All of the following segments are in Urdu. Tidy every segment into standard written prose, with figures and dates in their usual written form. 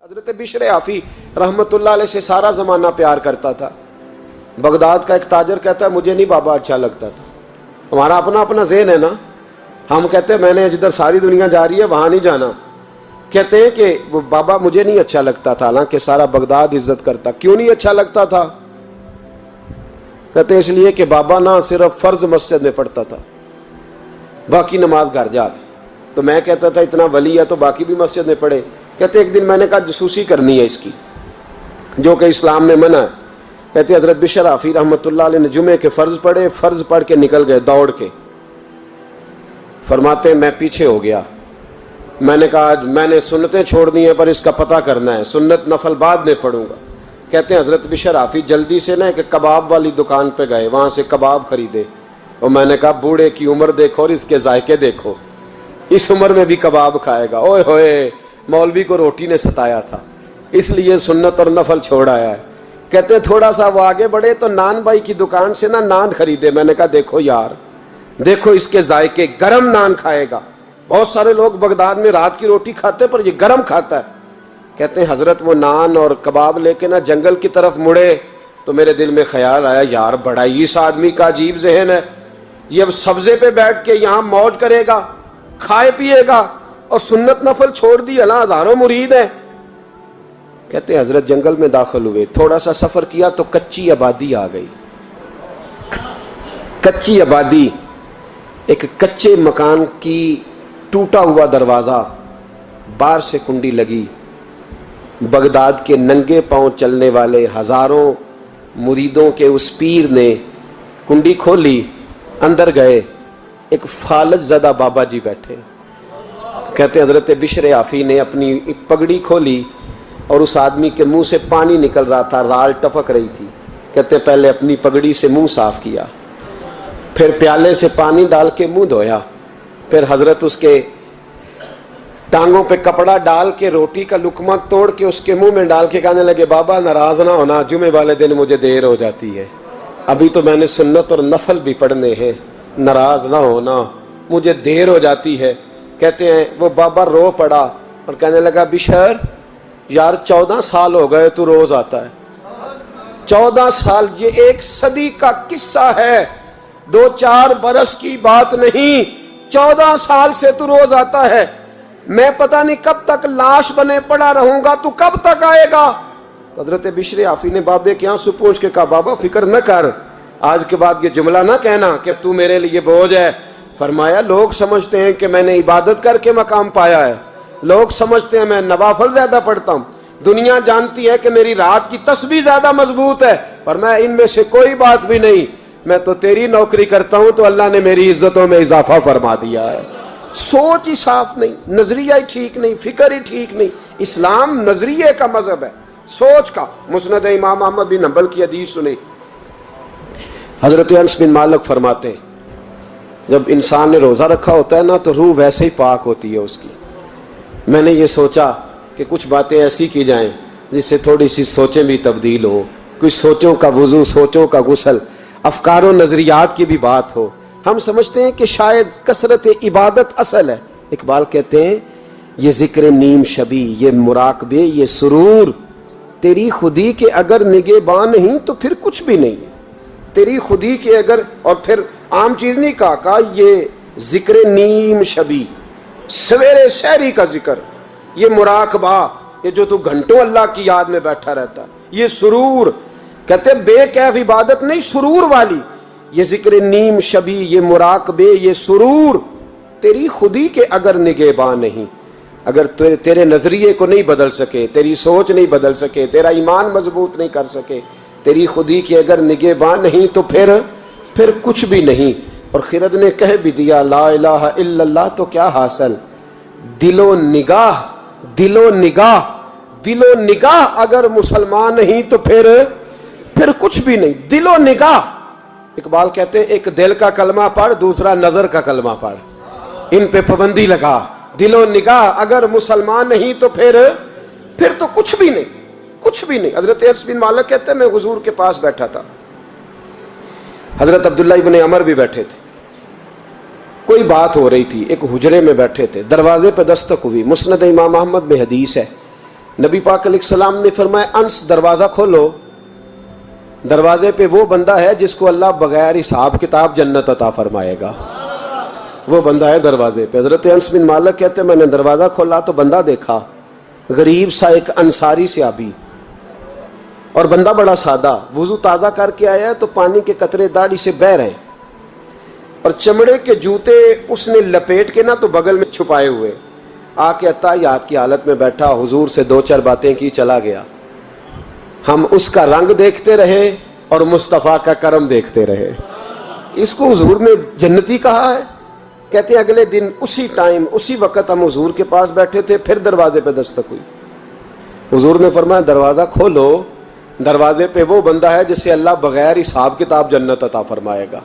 حضرت بشر حافی رحمت اللہ علیہ سے سارا زمانہ پیار کرتا تھا۔ بغداد کا ایک تاجر کہتا ہے مجھے نہیں بابا اچھا لگتا تھا۔ ہمارا اپنا اپنا ذہن ہے نا، ہم کہتے ہیں میں نے جدھر ساری دنیا جا رہی ہے وہاں نہیں جانا، کہتے ہیں کہ وہ بابا مجھے نہیں اچھا لگتا تھا، حالانکہ سارا بغداد عزت کرتا۔ کیوں نہیں اچھا لگتا تھا؟ کہتے ہیں اس لیے کہ بابا نہ صرف فرض مسجد میں پڑھتا تھا، باقی نماز گھر جا کے۔ تو میں کہتا تھا اتنا ولی ہے تو باقی بھی مسجد میں پڑھے۔ کہتے ایک دن میں نے کہا جسوسی کرنی ہے اس کی، جو کہ اسلام میں منع ہے۔ کہتے حضرت بشر حافی رحمت اللہ علیہ نے جمعے کے فرض پڑھے، فرض پڑھ کے نکل گئے دوڑ کے۔ فرماتے میں پیچھے ہو گیا، میں نے کہا آج میں نے سنتیں چھوڑ دی ہیں پر اس کا پتہ کرنا ہے، سنت نفل بعد میں پڑھوں گا۔ کہتے ہیں حضرت بشر حافی جلدی سے نا ایک کباب والی دکان پہ گئے، وہاں سے کباب خریدے، اور میں نے کہا بوڑھے کی عمر دیکھو اور اس کے ذائقے دیکھو، اس عمر میں بھی کباب کھائے گا۔ اوئے ہوئے، مولوی کو روٹی نے ستایا تھا، اس لیے سنت اور نفل چھوڑ آیا ہے۔ کہتے ہیں تھوڑا سا وہ آگے بڑھے تو نان بھائی کی دکان سے نا نان خریدے۔ میں نے کہا دیکھو یار، دیکھو اس کے ذائقے، گرم نان کھائے گا۔ بہت سارے لوگ بغداد میں رات کی روٹی کھاتے پر یہ گرم کھاتا ہے۔ کہتے ہیں حضرت وہ نان اور کباب لے کے نا جنگل کی طرف مڑے تو میرے دل میں خیال آیا یار بڑا ہی اس آدمی کا عجیب ذہن ہے، یہ اب سبزے پہ بیٹھ کے یہاں موج کرے گا، کھائے پیے گا، اور سنت نفل چھوڑ دی، اللہ ہزاروں مرید ہیں۔ کہتے ہیں حضرت جنگل میں داخل ہوئے، تھوڑا سا سفر کیا تو کچی آبادی آ گئی۔ کچی آبادی، ایک کچے مکان کی ٹوٹا ہوا دروازہ، باہر سے کنڈی لگی۔ بغداد کے ننگے پاؤں چلنے والے ہزاروں مریدوں کے اس پیر نے کنڈی کھولی، اندر گئے، ایک فالج زدہ بابا جی بیٹھے۔ کہتے ہیں حضرت بشر حافی نے اپنی پگڑی کھولی اور اس آدمی کے منہ سے پانی نکل رہا تھا، رال ٹپک رہی تھی۔ کہتے ہیں پہلے اپنی پگڑی سے منہ صاف کیا، پھر پیالے سے پانی ڈال کے منہ دھویا، پھر حضرت اس کے ٹانگوں پہ کپڑا ڈال کے روٹی کا لقمہ توڑ کے اس کے منہ میں ڈال کے کہنے لگے بابا ناراض نہ ہونا، جمعے والے دن مجھے دیر ہو جاتی ہے، ابھی تو میں نے سنت اور نفل بھی پڑھنے ہیں، ناراض نہ ہونا، مجھے دیر ہو جاتی ہے۔ کہتے ہیں وہ بابا رو پڑا اور کہنے لگا بشر یار 14 سال ہو گئے تو روز آتا ہے، 14 سال، یہ 1 صدی کا قصہ ہے، 2-4 برس کی بات نہیں، 14 سال سے تو روز آتا ہے، میں پتہ نہیں کب تک لاش بنے پڑا رہوں گا، تو کب تک آئے گا؟ حضرت بشر حافی نے بابے کے یہاں سے پوچھ کے کہا بابا فکر نہ کر، آج کے بعد یہ جملہ نہ کہنا کہ تو میرے لیے بوجھ ہے۔ فرمایا لوگ سمجھتے ہیں کہ میں نے عبادت کر کے مقام پایا ہے، لوگ سمجھتے ہیں میں نوافل زیادہ پڑھتا ہوں، دنیا جانتی ہے کہ میری رات کی تسبیح زیادہ مضبوط ہے، اور میں ان میں سے کوئی بات بھی نہیں، میں تو تیری نوکری کرتا ہوں تو اللہ نے میری عزتوں میں اضافہ فرما دیا ہے۔ سوچ ہی صاف نہیں، نظریہ ہی ٹھیک نہیں، فکر ہی ٹھیک نہیں۔ اسلام نظریے کا مذہب ہے، سوچ کا۔ مسند امام احمد بن حنبل کی حدیث سنی، حضرت انس بن مالک فرماتے ہیں جب انسان نے روزہ رکھا ہوتا ہے نا تو روح ویسے ہی پاک ہوتی ہے اس کی۔ میں نے یہ سوچا کہ کچھ باتیں ایسی کی جائیں جس سے تھوڑی سی سوچیں بھی تبدیل ہو، کچھ سوچوں کا وضو، سوچوں کا غسل، افکار و نظریات کی بھی بات ہو۔ ہم سمجھتے ہیں کہ شاید کثرت عبادت اصل ہے۔ اقبال کہتے ہیں یہ ذکر نیم شبی، یہ مراقبے، یہ سرور، تیری خودی کے اگر نگہباں نہیں تو پھر کچھ بھی نہیں ہے، تیری خودی کے اگر، اور پھر عام چیز نہیں کہا یہ ذکر نیم شبی، سویرے سحری کا ذکر، یہ مراقبہ، یہ جو تو گھنٹوں اللہ کی یاد میں بیٹھا رہتا، یہ سرور، کہتے بے کیف عبادت نہیں، سرور والی، یہ ذکر نیم شبی، یہ مراقبے، یہ سرور، تیری خودی کے اگر نگہباں نہیں، اگر تیرے نظریے کو نہیں بدل سکے، تیری سوچ نہیں بدل سکے، تیرا ایمان مضبوط نہیں کر سکے، تیری خودی کے اگر نگہباں نہیں تو پھر کچھ بھی نہیں۔ اور خرد نے کہہ بھی دیا لا الہ الا اللہ تو کیا حاصل، دل و نگاہ، دل و نگاہ، دل و نگاہ اگر مسلمان نہیں تو پھر کچھ بھی نہیں، دل و نگاہ۔ اقبال کہتے ہیں ایک دل کا کلمہ پڑھ، دوسرا نظر کا کلمہ پڑھ، ان پہ پابندی لگا۔ دل و نگاہ اگر مسلمان نہیں تو پھر تو کچھ بھی نہیں، کچھ بھی نہیں۔ حضرت انس بن مالک کہتے ہیں میں حضور کے پاس بیٹھا تھا، حضرت عبداللہ ابن عمر بھی بیٹھے تھے، کوئی بات ہو رہی تھی، ایک حجرے میں بیٹھے تھے، دروازے پہ دستک ہوئی۔ مسند امام احمد میں حدیث ہے، نبی پاک علیہ السلام نے فرمایا انس دروازہ کھولو، دروازے پہ وہ بندہ ہے جس کو اللہ بغیر حساب کتاب جنت عطا فرمائے گا، وہ بندہ ہے دروازے پہ۔ حضرت انس بن مالک کہتے ہیں میں نے دروازہ کھولا تو بندہ دیکھا، غریب سا ایک انصاری صحابی، اور بندہ بڑا سادہ، وضو تازہ کر کے آیا ہے تو پانی کے قطرے داڑھی سے بہہ رہے ہیں، اور چمڑے کے جوتے اس نے لپیٹ کے نا تو بغل میں چھپائے ہوئے، آ کے اتحیات کی حالت میں بیٹھا، حضور سے دو چار باتیں کی، چلا گیا۔ ہم اس کا رنگ دیکھتے رہے اور مصطفیٰ کا کرم دیکھتے رہے۔ اس کو حضور نے جنتی کہا ہے۔ کہتے ہیں اگلے دن اسی ٹائم اسی وقت ہم حضور کے پاس بیٹھے تھے، پھر دروازے پہ دستک ہوئی، حضور نے فرمایا دروازہ کھولو، دروازے پہ وہ بندہ ہے جسے اللہ بغیر حساب کتاب جنت عطا فرمائے گا،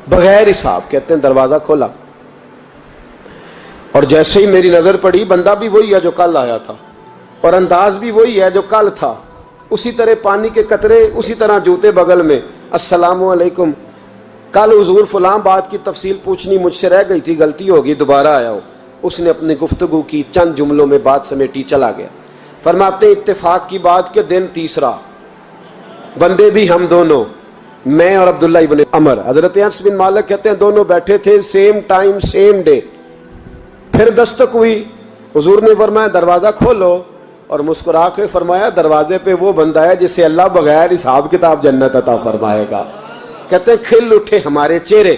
بغیر حساب۔ کہتے ہیں دروازہ کھولا، اور جیسے ہی میری نظر پڑی، بندہ بھی وہی ہے جو کل آیا تھا، اور انداز بھی وہی ہے جو کل تھا، اسی طرح پانی کے قطرے، اسی طرح جوتے بغل میں، السلام علیکم، کل حضور فلاں بات کی تفصیل پوچھنی مجھ سے رہ گئی تھی، غلطی ہوگی، دوبارہ آیا ہو۔ اس نے اپنی گفتگو کی، چند جملوں میں بات سمیٹی، چلا گیا۔ فرماتے اتفاق کی بات کہ دن تیسرا، بندے بھی ہم دونوں، میں اور عبداللہ ابن عمر، حضرت انس بن مالک کہتے ہیں دونوں بیٹھے تھے، سیم ٹائم سیم ڈے۔ پھر دستک ہوئی، حضور نے فرمایا دروازہ کھولو، اور مسکرا کے فرمایا دروازے پہ وہ بندہ ہے جسے اللہ بغیر حساب کتاب جنت عطا فرمائے گا۔ کہتے ہیں کھل اٹھے ہمارے چہرے،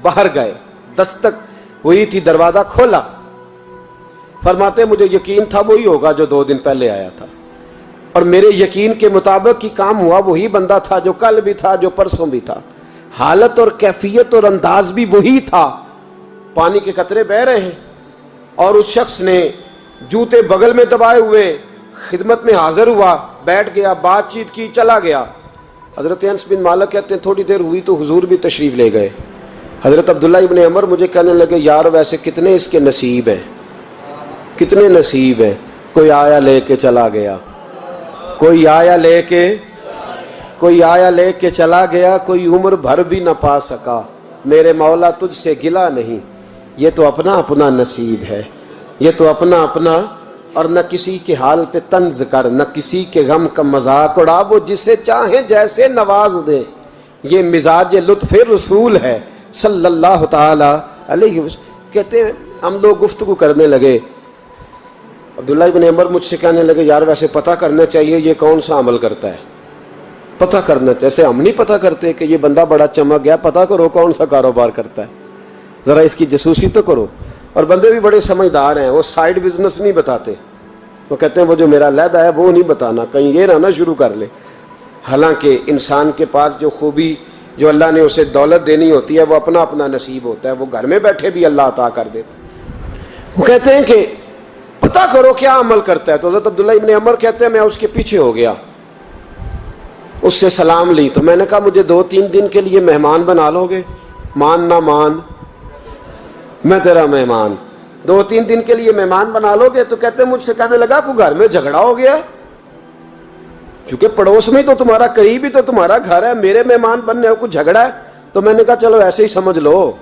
باہر گئے، دستک ہوئی تھی، دروازہ کھولا۔ فرماتے مجھے یقین تھا وہی ہوگا جو 2 دن پہلے آیا تھا، اور میرے یقین کے مطابق ہی کام ہوا، وہی بندہ تھا جو کل بھی تھا، جو پرسوں بھی تھا، حالت اور کیفیت اور انداز بھی وہی تھا۔ پانی کے قطرے بہہ رہے ہیں، اور اس شخص نے جوتے بغل میں دبائے ہوئے خدمت میں حاضر ہوا، بیٹھ گیا، بات چیت کی، چلا گیا۔ حضرت انس بن مالک کہتے ہیں تھوڑی دیر ہوئی تو حضور بھی تشریف لے گئے۔ حضرت عبداللہ ابن عمر مجھے کہنے لگے یار ویسے کتنے اس کے نصیب ہیں، کتنے نصیب ہیں، کوئی آیا لے کے چلا گیا، کوئی آیا لے کے چلا گیا، کوئی عمر بھر بھی نہ پا سکا، میرے مولا تجھ سے گلا نہیں۔ یہ تو اپنا اپنا نصیب ہے، یہ تو اپنا اپنا، اور نہ کسی کے حال پہ طنز کر، نہ کسی کے غم کا مذاق اڑا، وہ جسے چاہے جیسے نواز دے، یہ مزاج لطف رسول ہے صلی اللہ تعالی علیہ وسلم۔ کہتے ہیں ہم لوگ گفتگو کرنے لگے، عبداللہ ابن عمر مجھ سے کہنے لگے یار ویسے پتہ کرنا چاہیے یہ کون سا عمل کرتا ہے، پتہ کرنا، جیسے ہم نہیں پتہ کرتے کہ یہ بندہ بڑا چمک گیا، پتہ کرو کون سا کاروبار کرتا ہے، ذرا اس کی جاسوسی تو کرو۔ اور بندے بھی بڑے سمجھدار ہیں، وہ سائیڈ بزنس نہیں بتاتے، وہ کہتے ہیں وہ جو میرا علیحدہ ہے وہ نہیں بتانا، کہیں یہ نہ شروع کر لے۔ حالانکہ انسان کے پاس جو خوبی، جو اللہ نے اسے دولت دینی ہوتی ہے، وہ اپنا اپنا نصیب ہوتا ہے، وہ گھر میں بیٹھے بھی اللہ عطا کر دیتا۔ وہ کہتے ہیں کہ پتہ کرو کیا عمل کرتا ہے، تو حضرت عبداللہ ابن عمر کہتے ہیں میں اس کے پیچھے ہو گیا، اس سے سلام لی، تو میں نے کہا مجھے 2-3 دن کے لیے مہمان بنا لو گے، مان نہ مان میں تیرا مہمان، 2-3 دن کے لیے مہمان بنا لو گے؟ تو کہتے ہیں مجھ سے کہنے لگا کوئی گھر میں جھگڑا ہو گیا، کیونکہ پڑوس میں تو تمہارا، قریب ہی تو تمہارا گھر ہے، میرے مہمان بننے ہو، کچھ جھگڑا ہے؟ تو میں نے کہا چلو ایسے ہی سمجھ لو،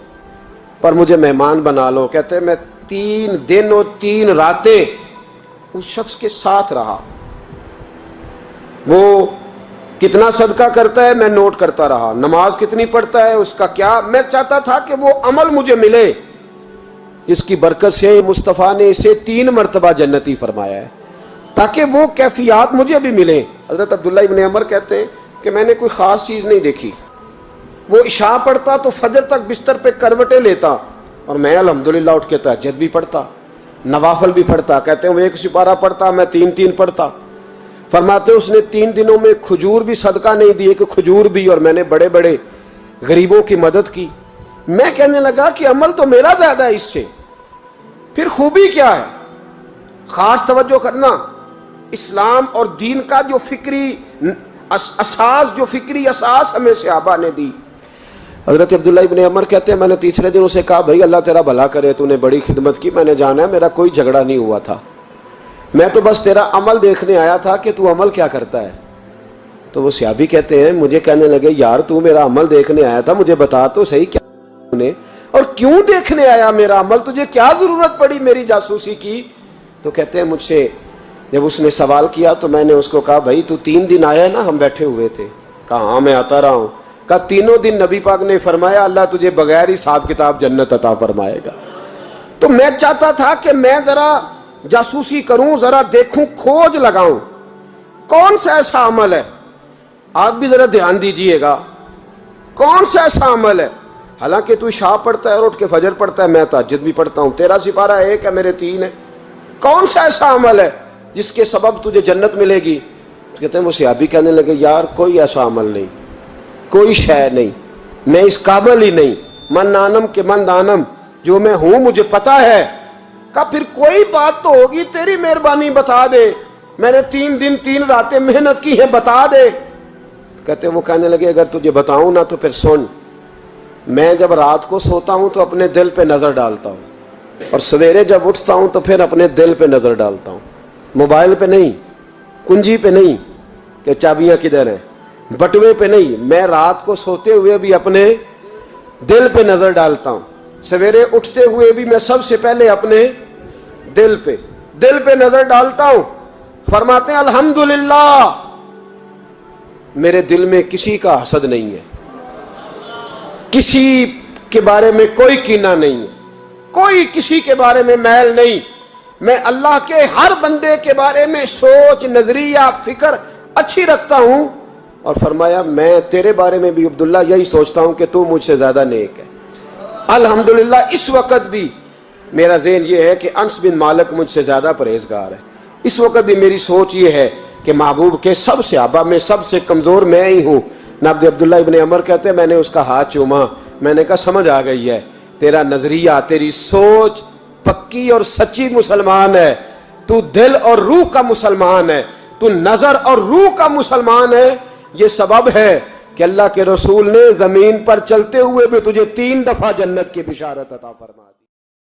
پر مجھے مہمان بنا لو۔ کہتے ہیں میں 3 دن اور 3 راتیں اس شخص کے ساتھ رہا، وہ کتنا صدقہ کرتا ہے میں نوٹ کرتا رہا، نماز کتنی پڑھتا ہے، اس کا کیا، میں چاہتا تھا کہ وہ عمل مجھے ملے جس کی برکت سے مصطفیٰ نے اسے 3 مرتبہ جنتی فرمایا ہے، تاکہ وہ کیفیات مجھے بھی ملیں۔ حضرت عبداللہ ابن عمر کہتے ہیں کہ میں نے کوئی خاص چیز نہیں دیکھی، وہ عشاء پڑھتا تو فجر تک بستر پہ کروٹیں لیتا، اور میں الحمدللہ اٹھ کے تہجد بھی پڑھتا، نوافل بھی پڑھتا۔ کہتے ہیں وہ 1 سپارہ پڑھتا، میں 3 پڑھتا۔ فرماتے اس نے 3 دنوں میں کھجور بھی صدقہ نہیں دی، کہ کھجور بھی، اور میں نے بڑے بڑے غریبوں کی مدد کی۔ میں کہنے لگا کہ عمل تو میرا زیادہ ہے اس سے، پھر خوبی کیا ہے؟ خاص توجہ کرنا، اسلام اور دین کا جو فکری اساس ہمیں صحابہ نے دی۔ حضرت عبداللہ ابن عمر کہتے ہیں میں نے تیسرے دن اسے کہا بھائی اللہ تیرا بھلا کرے، تو نے بڑی خدمت کی، میں نے جانا ہے، میرا کوئی جھگڑا نہیں ہوا تھا، میں تو بس تیرا عمل دیکھنے آیا تھا کہ تو عمل کیا کرتا ہے۔ تو وہ صحابی کہتے ہیں مجھے کہنے لگے یار تو میرا عمل دیکھنے آیا تھا، مجھے بتا تو صحیح کیا نے، اور کیوں دیکھنے آیا میرا عمل، تجھے کیا ضرورت پڑی میری جاسوسی کی؟ تو کہتے ہیں مجھ سے جب اس نے سوال کیا تو میں نے اس کو کہا بھائی تو 3 دن آیا نا ہم بیٹھے ہوئے تھے؟ کہا ہاں میں آتا رہا ہوں۔ کہا 3 دن نبی پاک نے فرمایا اللہ تجھے بغیر حساب کتاب جنت عطا فرمائے گا۔ تو میں چاہتا تھا کہ میں ذرا جاسوسی کروں، ذرا دیکھوں، کھوج لگاؤں کون سا ایسا عمل ہے، آپ بھی ذرا دھیان دیجئے گا، کون سا ایسا عمل ہے، حالانکہ تو عشاء پڑھتا ہے اور اٹھ کے فجر پڑھتا ہے، میں تہجد بھی پڑھتا ہوں، تیرا سپارہ 1 ہے میرے 3 ہے، کون سا ایسا عمل ہے جس کے سبب تجھے جنت ملے گی؟ کہتے ہیں وہ صحابی کہنے لگے یار کوئی ایسا عمل نہیں، کوئی شے نہیں، میں اس قابل ہی نہیں، من آنم کے من دانم، جو میں ہوں مجھے پتا ہے۔ کہا پھر کوئی بات تو ہوگی، تیری مہربانی بتا دے، میں نے 3 دن 3 راتیں محنت کی ہیں، بتا دے۔ کہتے وہ کہنے لگے اگر تجھے بتاؤں نا تو پھر سن، میں جب رات کو سوتا ہوں تو اپنے دل پہ نظر ڈالتا ہوں، اور سویرے جب اٹھتا ہوں تو پھر اپنے دل پہ نظر ڈالتا ہوں، موبائل پہ نہیں، کنجی پہ نہیں کہ چابیاں کدھر ہیں، بٹوے پہ نہیں، میں رات کو سوتے ہوئے بھی اپنے دل پہ نظر ڈالتا ہوں، سویرے اٹھتے ہوئے بھی میں سب سے پہلے اپنے دل پہ نظر ڈالتا ہوں۔ فرماتے ہیں الحمدللہ میرے دل میں کسی کا حسد نہیں ہے، کسی کے بارے میں کوئی کینہ نہیں ہے، کوئی کسی کے بارے میں میل نہیں، میں اللہ کے ہر بندے کے بارے میں سوچ، نظریہ، فکر اچھی رکھتا ہوں۔ اور فرمایا میں تیرے بارے میں بھی عبداللہ یہی سوچتا ہوں کہ تو مجھ سے زیادہ نیک ہے۔ الحمدللہ اس وقت بھی میرا ذہن یہ ہے کہ انس بن مالک مجھ سے زیادہ پرہیزگار ہے، اس وقت بھی میری سوچ یہ ہے کہ محبوب کے سب صحابہ میں سب سے کمزور میں ہی ہوں۔ نبی عبداللہ ابن عمر کہتے ہیں میں نے اس کا ہاتھ چوما، میں نے کہا سمجھ آ گئی ہے، تیرا نظریہ، تیری سوچ پکی اور سچی مسلمان ہے، تو دل اور روح کا مسلمان ہے، تو نظر اور روح کا مسلمان ہے۔ یہ سبب ہے کہ اللہ کے رسول نے زمین پر چلتے ہوئے بھی تجھے 3 دفعہ جنت کی بشارت عطا فرما دی۔